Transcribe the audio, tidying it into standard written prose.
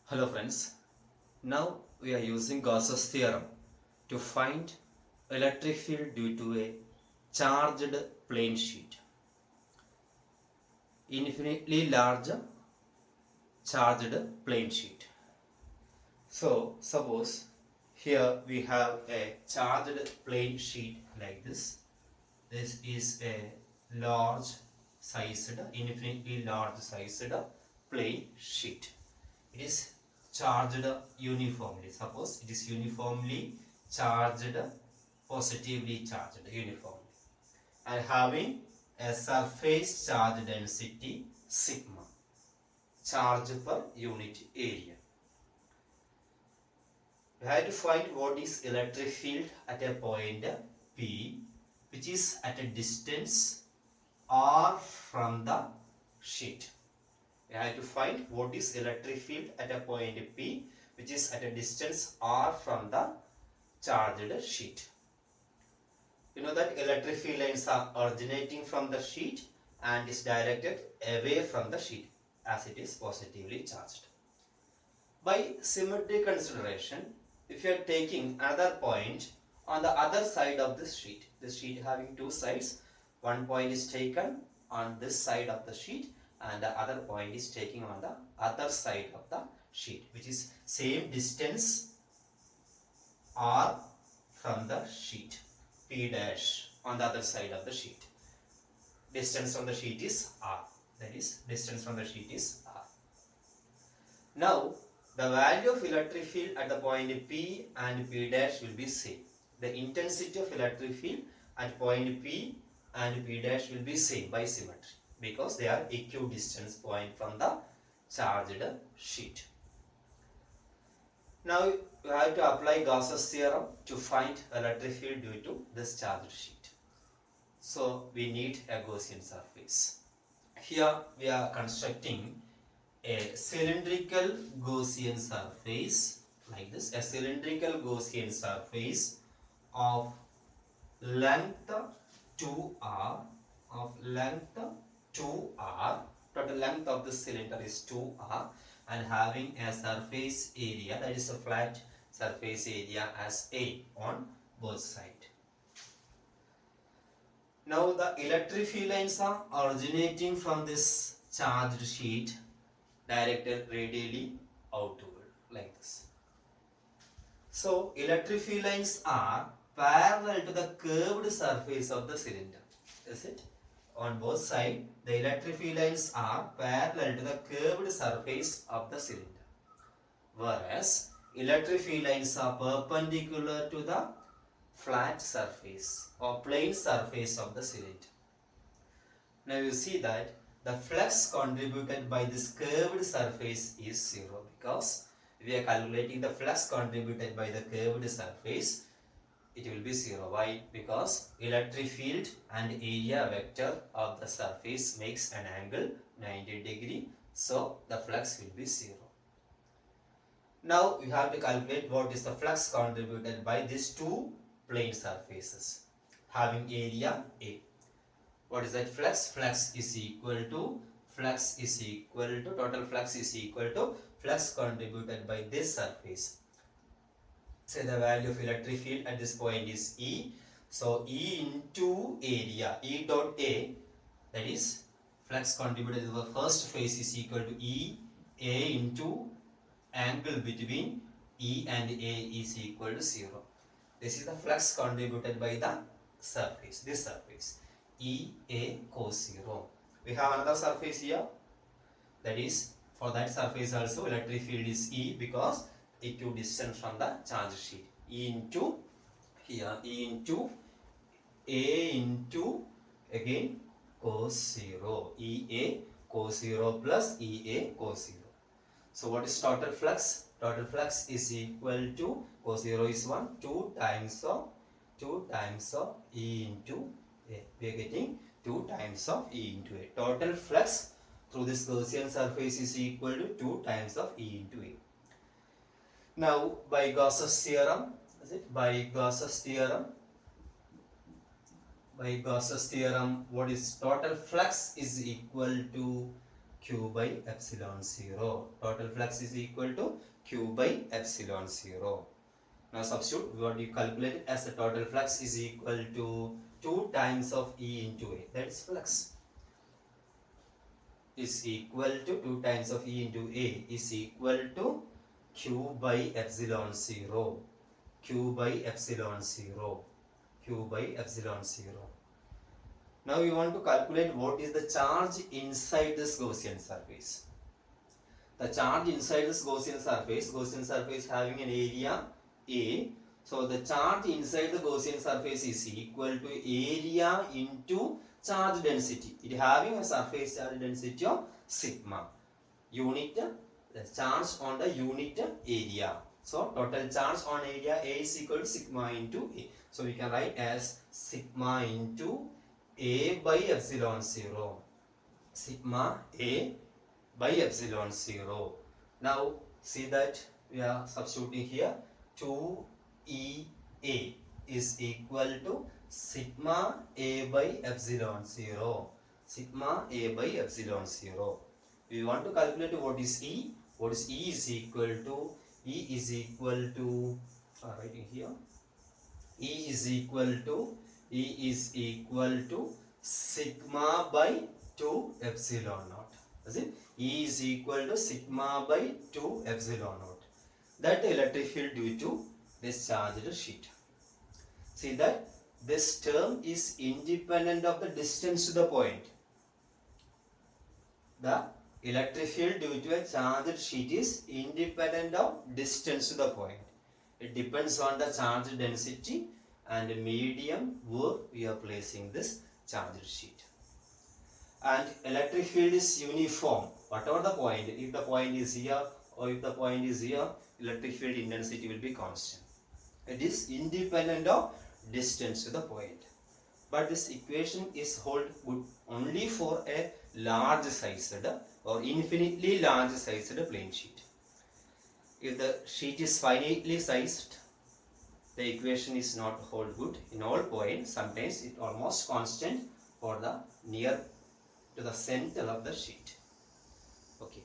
Hello friends, now we are using Gauss's theorem to find electric field due to a charged plane sheet. Infinitely large charged plane sheet. So suppose here we have a charged plane sheet like this. This is a large sized, infinitely large sized plane sheet. It is charged uniformly. Suppose it is uniformly charged, positively charged uniformly, and having a surface charge density sigma, charge per unit area. We have to find what is electric field at a point P, which is at a distance r from the sheet. We have to find what is electric field at a point P, which is at a distance r from the charged sheet. You know that electric field lines are originating from the sheet and is directed away from the sheet as it is positively charged. By symmetry consideration, if you are taking another point on the other side of this sheet having two sides, one point is taken on this side of the sheet and the other point is taken on the other side of the sheet, which is same distance r from the sheet, P dash on the other side of the sheet. Distance from the sheet is r, that is distance from the sheet is r. Now the value of electric field at the point P and P dash will be same. The intensity of electric field at point P and P dash will be same by symmetry because they are equidistant point from the charged sheet. Now you have to apply Gauss's theorem to find electric field due to this charged sheet. So we need a Gaussian surface. Here we are constructing a cylindrical Gaussian surface like this, a cylindrical Gaussian surface of length 2r, total length of the cylinder is 2r, and having a surface area, that is a flat surface area, as A on both sides. Now the electric field lines are originating from this charged sheet directed radially outward like this. So electric field lines are parallel to the curved surface of the cylinder. Is it? On both sides, the electric field lines are parallel to the curved surface of the cylinder. Whereas electric field lines are perpendicular to the flat surface or plane surface of the cylinder. Now you see that the flux contributed by this curved surface is 0 because we are calculating the flux contributed by the curved surface. It will be 0. Why? Because electric field and area vector of the surface makes an angle 90 degree. So the flux will be 0. Now you have to calculate what is the flux contributed by these two plane surfaces having area A. What is that flux? Flux is equal to total flux is equal to flux contributed by this surface. Say the value of electric field at this point is E. So E into area, E dot A, that is flux contributed to the first phase, is equal to E A into angle between E and A is equal to 0. This is the flux contributed by the surface, this surface, E A cos 0. We have another surface here, that is for that surface also electric field is E because equidistant from the charge sheet. E into here, E into A into again cos 0, E A cos 0 plus E A cos 0. So what is total flux? Total flux is equal to cos 0 is 1, 2 times of E into A. We are getting 2 times of E into A. Total flux through this Gaussian surface is equal to 2 times of E into A. Now by Gauss's theorem, what is total flux is equal to Q by epsilon 0. Total flux is equal to Q by epsilon 0. Now substitute what you calculate as the total flux is equal to 2 times of E into A. That is flux. Is equal to 2 times of E into A is equal to Q by epsilon 0. Q by epsilon 0. Q by epsilon 0. Now we want to calculate what is the charge inside this Gaussian surface. The charge inside this Gaussian surface having an area A. So the charge inside the Gaussian surface is equal to area into charge density. It having a surface charge density of sigma. Unit, the charge on the unit area. So total charge on area A is equal to sigma into A. So we can write as sigma into A by epsilon 0. Sigma A by epsilon 0. Now see that we are substituting here 2EA is equal to sigma A by epsilon 0. Sigma A by epsilon 0. We want to calculate what is E. What is E is equal to writing here. E is equal to sigma by 2 epsilon naught. Is it? E is equal to sigma by 2 epsilon naught. That electric field due to this charged sheet. See that this term is independent of the distance to the point. The electric field due to a charged sheet is independent of distance to the point. It depends on the charge density and medium where we are placing this charged sheet. And electric field is uniform. Whatever the point, if the point is here or if the point is here, electric field intensity will be constant. It is independent of distance to the point. But this equation is hold good only for a large sized or infinitely large sized plane sheet. If the sheet is finitely sized, the equation is not hold good in all points. Sometimes it almost constant for the near to the center of the sheet. Okay.